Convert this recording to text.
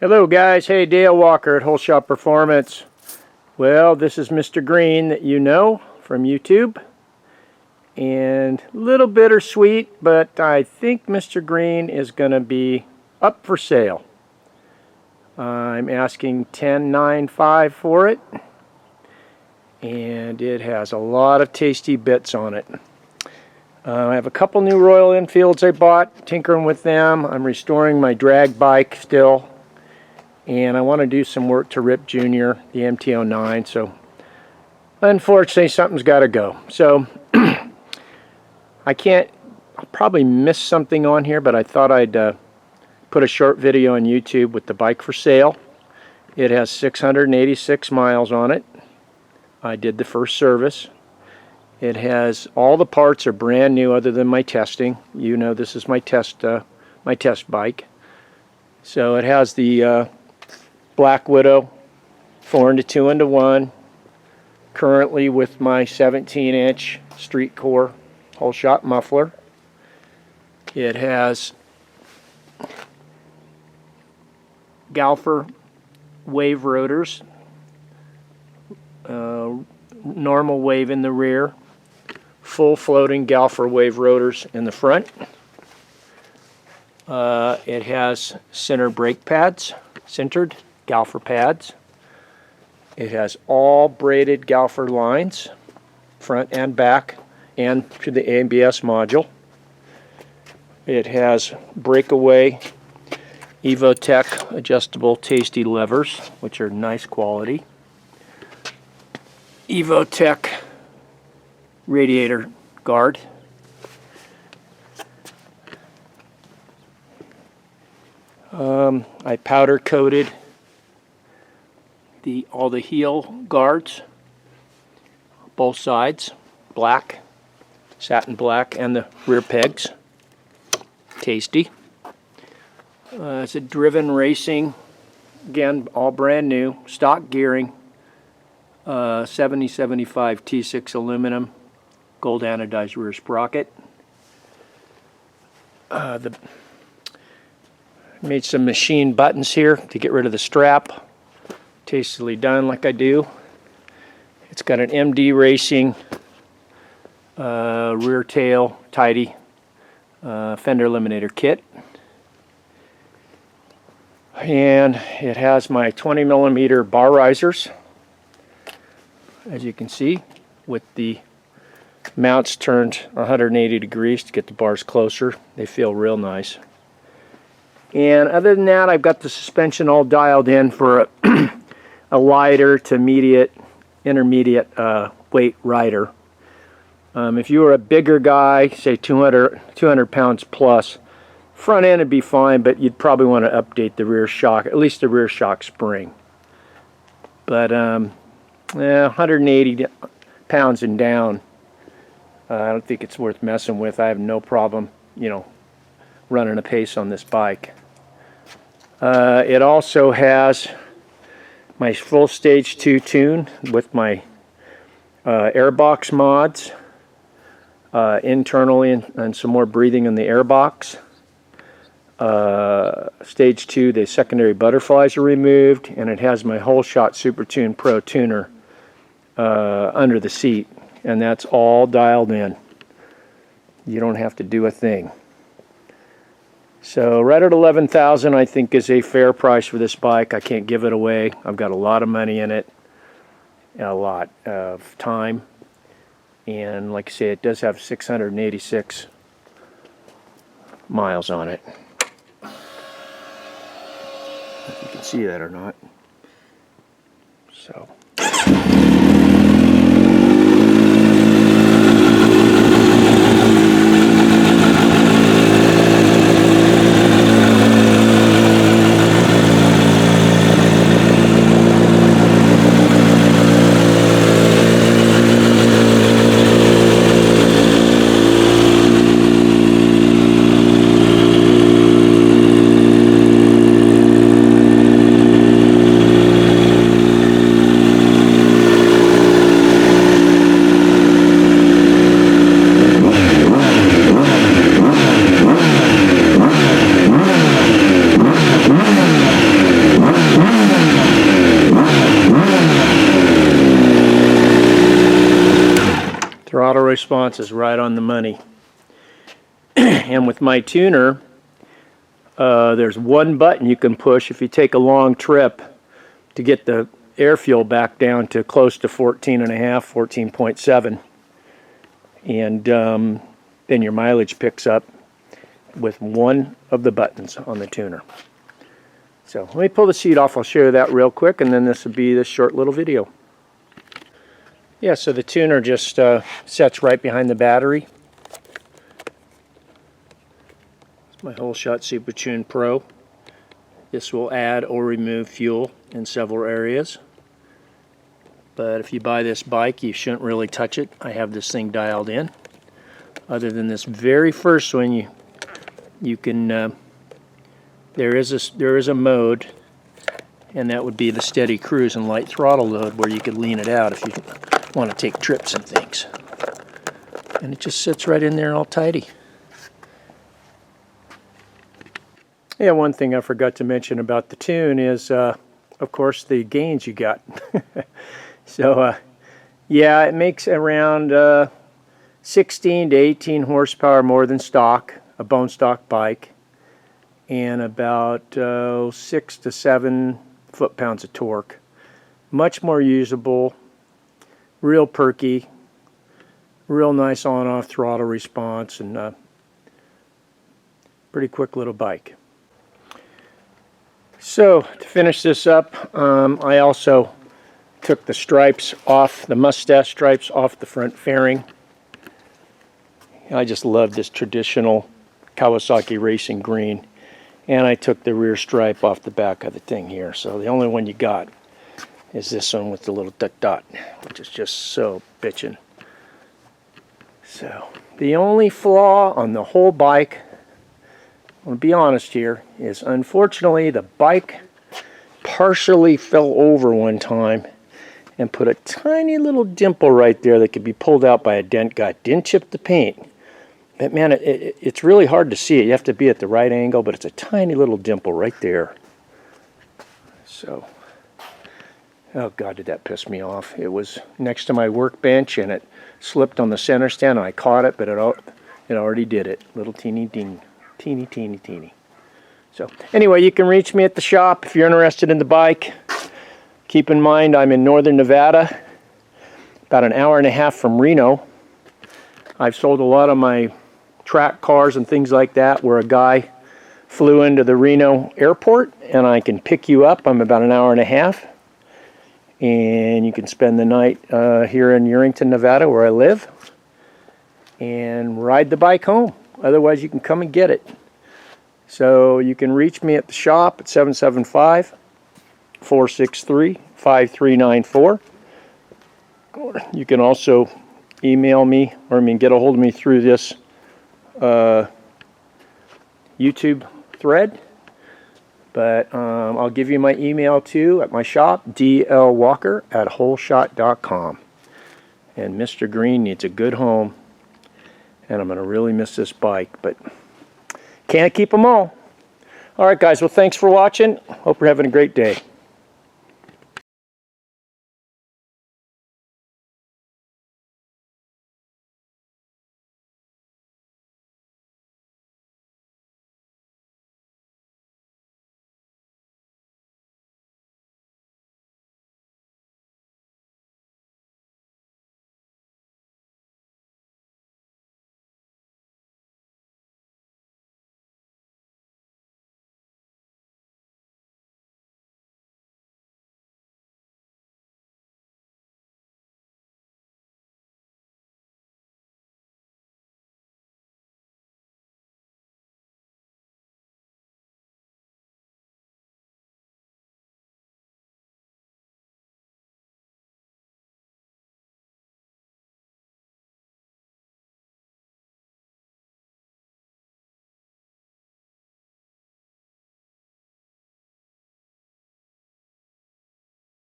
Hello guys, hey, Dale Walker at Holeshot Performance. Well, this is Mr. Green that you know from YouTube. And a little bittersweet, but I think Mr. Green is going to be up for sale. I'm asking $10.95 for it. And it has a lot of tasty bits on it. I have a couple new Royal Enfields I bought, tinkering with them. I'm restoring my drag bike still. And I want to do some work to Rip Jr., the MT-09, so unfortunately something's got to go. So I'll probably miss something on here, but I thought I'd put a short video on YouTube with the bike for sale. It has 686 miles on it. I did the first service. It has, all the parts are brand new other than my testing. You know, this is my test bike. So it has the Black Widow 4-into-2-into-1, currently with my 17-inch street core Holeshot muffler. It has Galfer wave rotors, normal wave in the rear, full floating Galfer wave rotors in the front. It has center brake pads, centered Galfer pads. It has all braided Galfer lines, front and back, and to the ABS module. It has breakaway Evotech adjustable tasty levers, which are nice quality. Evotech radiator guard. I powder coated all the heel guards, both sides, black, satin black, and the rear pegs. Tasty. It's a driven racing, again, all brand new, stock gearing, 7075 T6 aluminum, gold anodized rear sprocket. Made some machine buttons here to get rid of the strap. Tastily done like I do. It's got an MD Racing rear tail tidy fender eliminator kit. And it has my 20mm bar risers, as you can see, with the mounts turned 180 degrees to get the bars closer. They feel real nice. And other than that, I've got the suspension all dialed in for a lighter to intermediate weight rider. If you were a bigger guy, say 200 pounds plus, front end would be fine, but you'd probably want to update the rear shock, at least the rear shock spring. But 180 pounds and down, I don't think it's worth messing with. I have no problem, running a pace on this bike. It also has my full stage 2 tune with my airbox mods internally, and some more breathing in the airbox. Stage 2, the secondary butterflies are removed, and it has my Holeshot Super Tune Pro tuner under the seat, and that's all dialed in. You don't have to do a thing. So right at $11,000 I think is a fair price for this bike. I can't give it away. I've got a lot of money in it, a lot of time, and like I say, it does have 686 miles on it. If you can see that or not. So response is right on the money. And with my tuner, there's one button you can push if you take a long trip to get the air fuel back down to close to 14.5, 14.7. And then your mileage picks up with one of the buttons on the tuner. So let me pull the seat off. I'll show you that real quick, and then this will be this short little video. Yeah, so the tuner just sets right behind the battery. It's my Holeshot Super Tune Pro. This will add or remove fuel in several areas. But if you buy this bike, you shouldn't really touch it. I have this thing dialed in. Other than this very first one, you can there is a mode, and that would be the steady cruise and light throttle load, where you could lean it out if you want to take trips and things. And it just sits right in there all tidy. Yeah, one thing I forgot to mention about the tune is, of course, the gains you got. So, yeah, it makes around 16 to 18 horsepower more than stock, a bone stock bike, and about 6 to 7 foot-pounds of torque. Much more usable, real perky, real nice on-off throttle response, and pretty quick little bike. So to finish this up, I also took the stripes off, the mustache stripes off the front fairing. I just love this traditional Kawasaki racing green. And I took the rear stripe off the back of the thing here. So the only one you got is this one with the little dot, which is just so bitchin'. So the only flaw on the whole bike, I'm going to be honest here, is unfortunately the bike partially fell over one time and put a tiny little dimple right there that could be pulled out by a dent guide. Didn't chip the paint. But man, it's really hard to see it. You have to be at the right angle, but it's a tiny little dimple right there. So, oh God, did that piss me off. It was next to my workbench, and it slipped on the center stand, and I caught it, but it already did it. Little teeny. So, anyway, you can reach me at the shop if you're interested in the bike. Keep in mind, I'm in northern Nevada, about an hour and a half from Reno. I've sold a lot of my track cars and things like that where a guy flew into the Reno airport, and I can pick you up. I'm about an hour and a half, and you can spend the night here in Urington, Nevada, where I live, and ride the bike home. Otherwise, you can come and get it. So you can reach me at the shop at 775-463-5394. Or you can also email me, or get a hold of me through this YouTube thread. But I'll give you my email too at my shop, dlwalker@holeshot.com. And Mr. Green needs a good home, and I'm going to really miss this bike, but can't keep them all. All right, guys, well, thanks for watching. Hope you're having a great day.